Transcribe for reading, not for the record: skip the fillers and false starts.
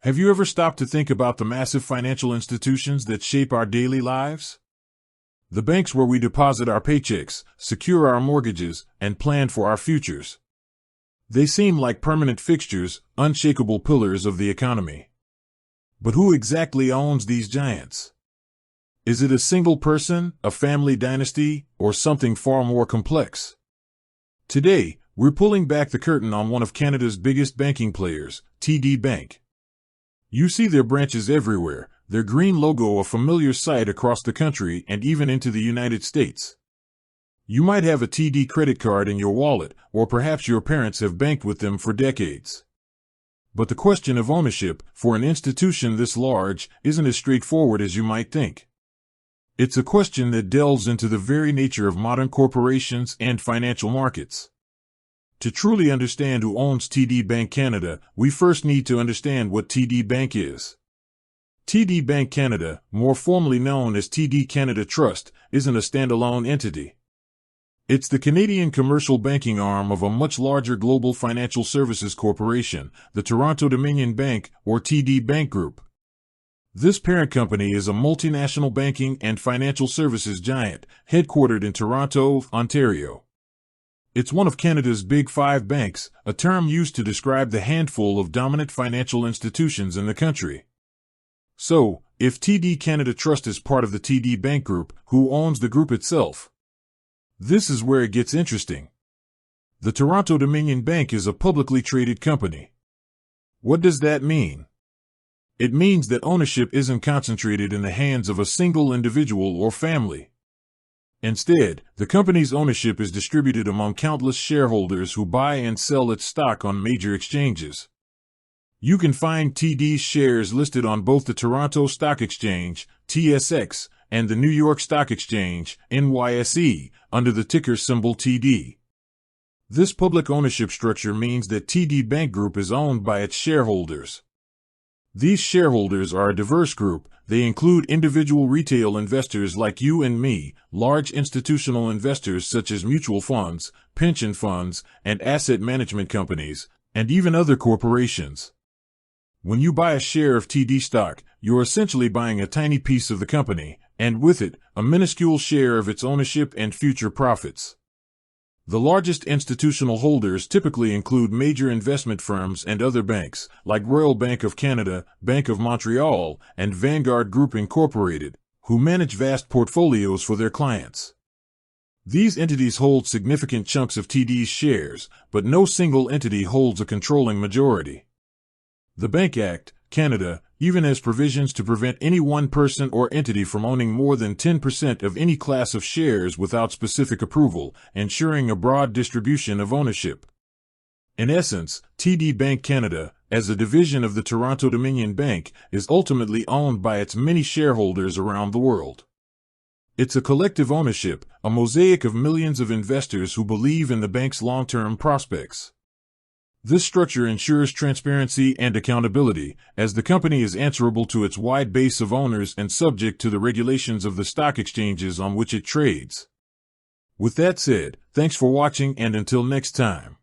Have you ever stopped to think about the massive financial institutions that shape our daily lives? The banks where we deposit our paychecks, secure our mortgages, and plan for our futures. They seem like permanent fixtures, unshakable pillars of the economy. But who exactly owns these giants? Is it a single person, a family dynasty, or something far more complex? Today, we're pulling back the curtain on one of Canada's biggest banking players, TD Bank. You see their branches everywhere, their green logo a familiar sight across the country and even into the United States. You might have a TD credit card in your wallet, or perhaps your parents have banked with them for decades. But the question of ownership, for an institution this large, isn't as straightforward as you might think. It's a question that delves into the very nature of modern corporations and financial markets. To truly understand who owns TD Bank Canada, we first need to understand what TD Bank is. TD Bank Canada, more formally known as TD Canada Trust, isn't a standalone entity. It's the Canadian commercial banking arm of a much larger global financial services corporation, the Toronto-Dominion Bank, or TD Bank Group. This parent company is a multinational banking and financial services giant, headquartered in Toronto, Ontario. It's one of Canada's Big Five banks, a term used to describe the handful of dominant financial institutions in the country. So, if TD Canada Trust is part of the TD Bank Group, who owns the group itself? This is where it gets interesting. The Toronto-Dominion Bank is a publicly traded company. What does that mean? It means that ownership isn't concentrated in the hands of a single individual or family. Instead, the company's ownership is distributed among countless shareholders who buy and sell its stock on major exchanges. You can find TD's shares listed on both the Toronto Stock Exchange, TSX, and the New York Stock Exchange, NYSE, under the ticker symbol TD. This public ownership structure means that TD Bank Group is owned by its shareholders. These shareholders are a diverse group. They include individual retail investors like you and me, large institutional investors such as mutual funds, pension funds, and asset management companies, and even other corporations. When you buy a share of TD stock, you're essentially buying a tiny piece of the company, and with it, a minuscule share of its ownership and future profits. The largest institutional holders typically include major investment firms and other banks, like Royal Bank of Canada, Bank of Montreal, and Vanguard Group Incorporated, who manage vast portfolios for their clients. These entities hold significant chunks of TD's shares, but no single entity holds a controlling majority. The Bank Act, Canada, even has provisions to prevent any one person or entity from owning more than 10% of any class of shares without specific approval, ensuring a broad distribution of ownership. In essence, TD Bank Canada, as a division of the Toronto-Dominion Bank, is ultimately owned by its many shareholders around the world. It's a collective ownership, a mosaic of millions of investors who believe in the bank's long-term prospects. This structure ensures transparency and accountability, as the company is answerable to its wide base of owners and subject to the regulations of the stock exchanges on which it trades. With that said, thanks for watching, and until next time.